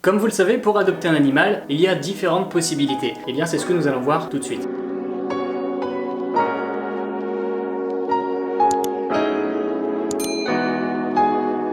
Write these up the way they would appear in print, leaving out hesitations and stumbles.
Comme vous le savez, pour adopter un animal, il y a différentes possibilités. Et bien c'est ce que nous allons voir tout de suite.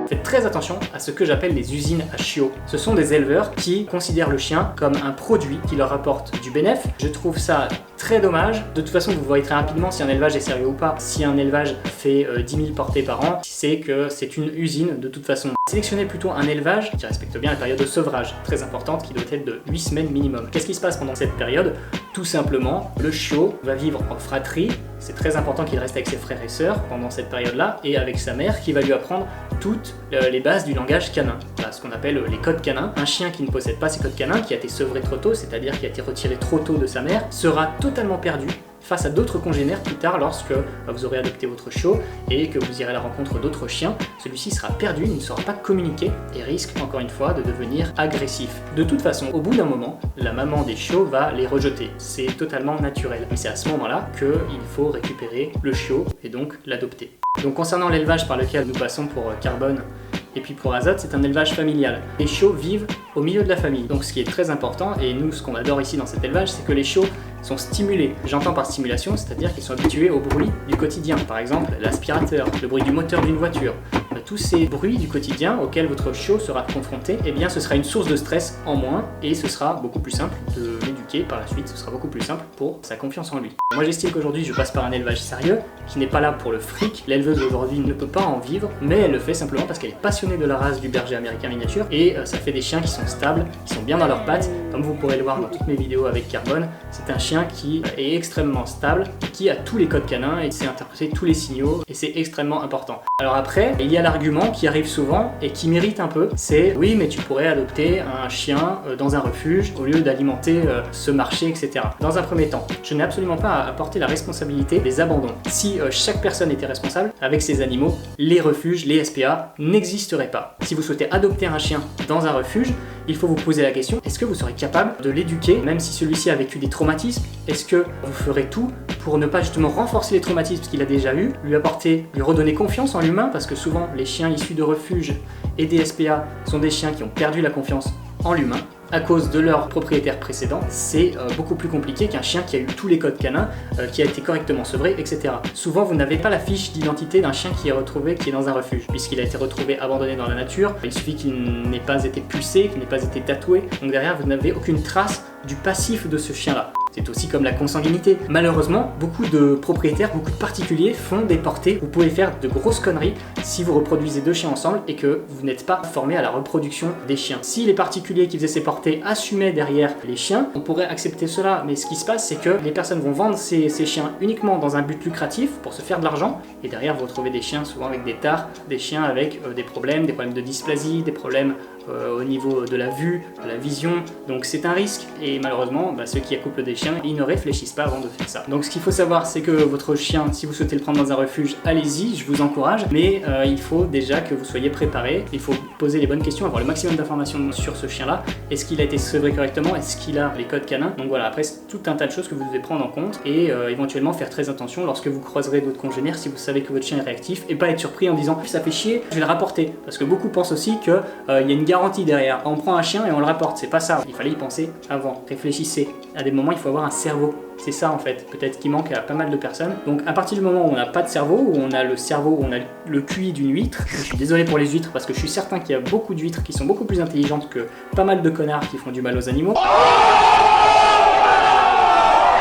Faites très attention à ce que j'appelle les usines à chiots. Ce sont des éleveurs qui considèrent le chien comme un produit qui leur apporte du bénéfice. Je trouve ça très dommage. De toute façon, vous voyez très rapidement si un élevage est sérieux ou pas. Si un élevage fait 10 000 portées par an, c'est que c'est une usine de toute façon. Sélectionnez plutôt un élevage qui respecte bien la période de sevrage, très importante, qui doit être de 8 semaines minimum. Qu'est-ce qui se passe pendant cette période? Tout simplement, le chiot va vivre en fratrie. C'est très important qu'il reste avec ses frères et sœurs pendant cette période-là et avec sa mère qui va lui apprendre toutes les bases du langage canin. Voilà, ce qu'on appelle les codes canins. Un chien qui ne possède pas ces codes canins, qui a été sevré trop tôt, c'est-à-dire qui a été retiré trop tôt de sa mère, sera totalement perdu face à d'autres congénères plus tard lorsque vous aurez adopté votre chiot et que vous irez à la rencontre d'autres chiens. Celui-ci sera perdu, il ne saura pas communiquer et risque encore une fois de devenir agressif. De toute façon, au bout d'un moment, la maman des chiots va les rejeter. C'est totalement naturel. Mais c'est à ce moment-là qu'il faut récupérer le chiot et donc l'adopter. Donc concernant l'élevage par lequel nous passons pour Carbone et puis pour Azote, c'est un élevage familial. Les chiots vivent au milieu de la famille. Donc ce qui est très important, et nous ce qu'on adore ici dans cet élevage, c'est que les chiots sont stimulés. J'entends par stimulation, c'est-à-dire qu'ils sont habitués au bruit du quotidien. Par exemple, l'aspirateur, le bruit du moteur d'une voiture. Tous ces bruits du quotidien auxquels votre chiot sera confronté, eh bien ce sera une source de stress en moins et ce sera beaucoup plus simple de l'éduquer par la suite, ce sera beaucoup plus simple pour sa confiance en lui. Moi j'estime qu'aujourd'hui je passe par un élevage sérieux qui n'est pas là pour le fric. L'éleveuse aujourd'hui ne peut pas en vivre, mais elle le fait simplement parce qu'elle est passionnée de la race du berger américain miniature et ça fait des chiens qui sont stables, qui sont bien dans leurs pattes. Comme vous pourrez le voir dans toutes mes vidéos avec Carbone, c'est un chien qui est extrêmement stable, qui a tous les codes canins et sait interpréter tous les signaux et c'est extrêmement important. Alors après, il y a l'argument qui arrive souvent et qui m'irrite un peu, c'est oui mais tu pourrais adopter un chien dans un refuge au lieu d'alimenter ce marché, etc. Dans un premier temps, je n'ai absolument pas à porter la responsabilité des abandons. Si chaque personne était responsable avec ses animaux, les refuges, les SPA n'existeraient pas. Si vous souhaitez adopter un chien dans un refuge, il faut vous poser la question, est-ce que vous serez capable de l'éduquer, même si celui-ci a vécu des traumatismes? Est-ce que vous ferez tout pour ne pas justement renforcer les traumatismes qu'il a déjà eu, lui redonner confiance en l'humain, parce que souvent les chiens issus de refuges et des SPA sont des chiens qui ont perdu la confiance en l'humain à cause de leur propriétaire précédent. C'est beaucoup plus compliqué qu'un chien qui a eu tous les codes canins, qui a été correctement sevré, etc. Souvent vous n'avez pas la fiche d'identité d'un chien qui est dans un refuge, puisqu'il a été retrouvé abandonné dans la nature. Il suffit qu'il n'ait pas été pucé, qu'il n'ait pas été tatoué, donc derrière vous n'avez aucune trace du passif de ce chien-là. C'est aussi comme la consanguinité. Malheureusement, beaucoup de propriétaires, beaucoup de particuliers font des portées. Vous pouvez faire de grosses conneries si vous reproduisez deux chiens ensemble et que vous n'êtes pas formé à la reproduction des chiens. Si les particuliers qui faisaient ces portées assumaient derrière les chiens, on pourrait accepter cela. Mais ce qui se passe, c'est que les personnes vont vendre ces chiens uniquement dans un but lucratif pour se faire de l'argent. Et derrière, vous retrouvez des chiens souvent avec des tares, des chiens avec des problèmes de dysplasie, des problèmes au niveau de la vue, de la vision. Donc c'est un risque. Et malheureusement, ceux qui accouplent des chiens, ils ne réfléchissent pas avant de faire ça. Donc ce qu'il faut savoir, c'est que votre chien, si vous souhaitez le prendre dans un refuge, allez-y, je vous encourage, mais il faut déjà que vous soyez préparé, il faut poser les bonnes questions, avoir le maximum d'informations sur ce chien-là. Est-ce qu'il a été sevré correctement? Est-ce qu'il a les codes canins? Donc voilà, après c'est tout un tas de choses que vous devez prendre en compte et éventuellement faire très attention lorsque vous croiserez d'autres congénères si vous savez que votre chien est réactif et pas être surpris en disant ça fait chier, je vais le rapporter. Parce que beaucoup pensent aussi qu'il y a une garantie derrière. On prend un chien et on le rapporte, c'est pas ça. Il fallait y penser avant, réfléchissez. À des moments, il faut avoir un cerveau. C'est ça en fait, peut-être qui manque à pas mal de personnes. Donc à partir du moment où on n'a pas de cerveau, où on a le cerveau, où on a le QI d'une huître, je suis désolé pour les huîtres parce que je suis certain qu'il y a beaucoup d'huîtres qui sont beaucoup plus intelligentes que pas mal de connards qui font du mal aux animaux.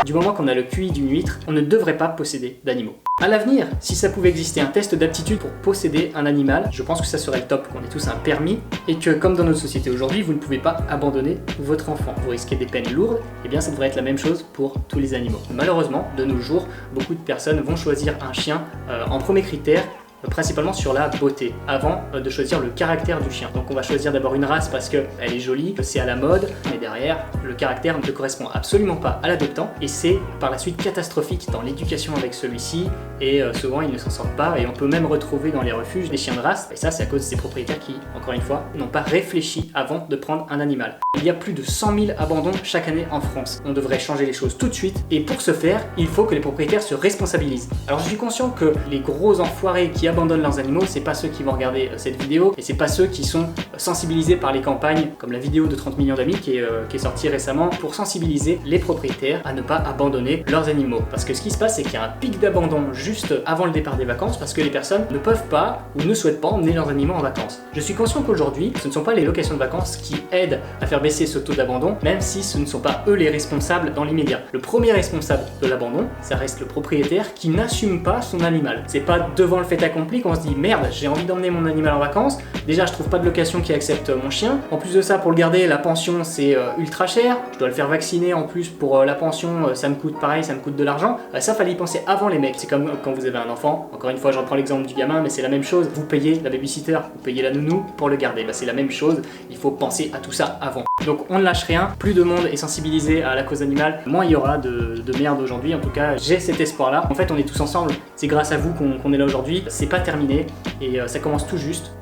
Du moment qu'on a le QI d'une huître, on ne devrait pas posséder d'animaux. À l'avenir, si ça pouvait exister un test d'aptitude pour posséder un animal, je pense que ça serait le top, qu'on ait tous un permis et que comme dans notre société aujourd'hui, vous ne pouvez pas abandonner votre enfant. Vous risquez des peines lourdes, et bien ça devrait être la même chose pour tous les animaux. Malheureusement, de nos jours, beaucoup de personnes vont choisir un chien en premier critère, principalement sur la beauté, avant de choisir le caractère du chien. Donc on va choisir d'abord une race parce qu'elle est jolie, que c'est à la mode, mais derrière, le caractère ne correspond absolument pas à l'adoptant et c'est par la suite catastrophique dans l'éducation avec celui-ci et souvent ils ne s'en sortent pas et on peut même retrouver dans les refuges des chiens de race et ça c'est à cause de ces propriétaires qui, encore une fois, n'ont pas réfléchi avant de prendre un animal. Il y a plus de 100 000 abandons chaque année en France. On devrait changer les choses tout de suite et pour ce faire, il faut que les propriétaires se responsabilisent. Alors je suis conscient que les gros enfoirés qui abandonnent leurs animaux, c'est pas ceux qui vont regarder cette vidéo et c'est pas ceux qui sont sensibilisés par les campagnes comme la vidéo de 30 millions d'amis qui est sortie récemment pour sensibiliser les propriétaires à ne pas abandonner leurs animaux. Parce que ce qui se passe, c'est qu'il y a un pic d'abandon juste avant le départ des vacances parce que les personnes ne peuvent pas ou ne souhaitent pas emmener leurs animaux en vacances. Je suis conscient qu'aujourd'hui, ce ne sont pas les locations de vacances qui aident à faire baisser ce taux d'abandon, même si ce ne sont pas eux les responsables dans l'immédiat. Le premier responsable de l'abandon, ça reste le propriétaire qui n'assume pas son animal. C'est pas devant le fait accompli qu'on se dit merde, j'ai envie d'emmener mon animal en vacances, déjà je trouve pas de location qui accepte mon chien, en plus de ça pour le garder la pension c'est ultra cher, je dois le faire vacciner en plus pour la pension, ça me coûte pareil, ça me coûte de l'argent, ça fallait y penser avant les mecs, c'est comme quand vous avez un enfant, encore une fois je reprends l'exemple du gamin mais c'est la même chose, vous payez la babysitter, vous payez la nounou pour le garder, c'est la même chose, il faut penser à tout ça avant. Donc on ne lâche rien, plus de monde est sensibilisé à la cause animale, moins il y aura de merde aujourd'hui, en tout cas j'ai cet espoir là. En fait on est tous ensemble, c'est grâce à vous qu'on est là aujourd'hui, c'est pas terminé et ça commence tout juste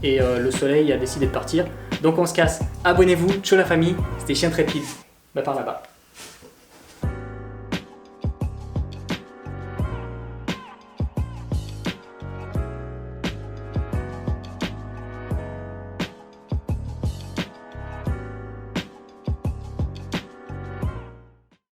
et le soleil a décidé de partir. Donc on se casse, abonnez-vous, ciao la famille, c'était Chien Trépide, par là-bas.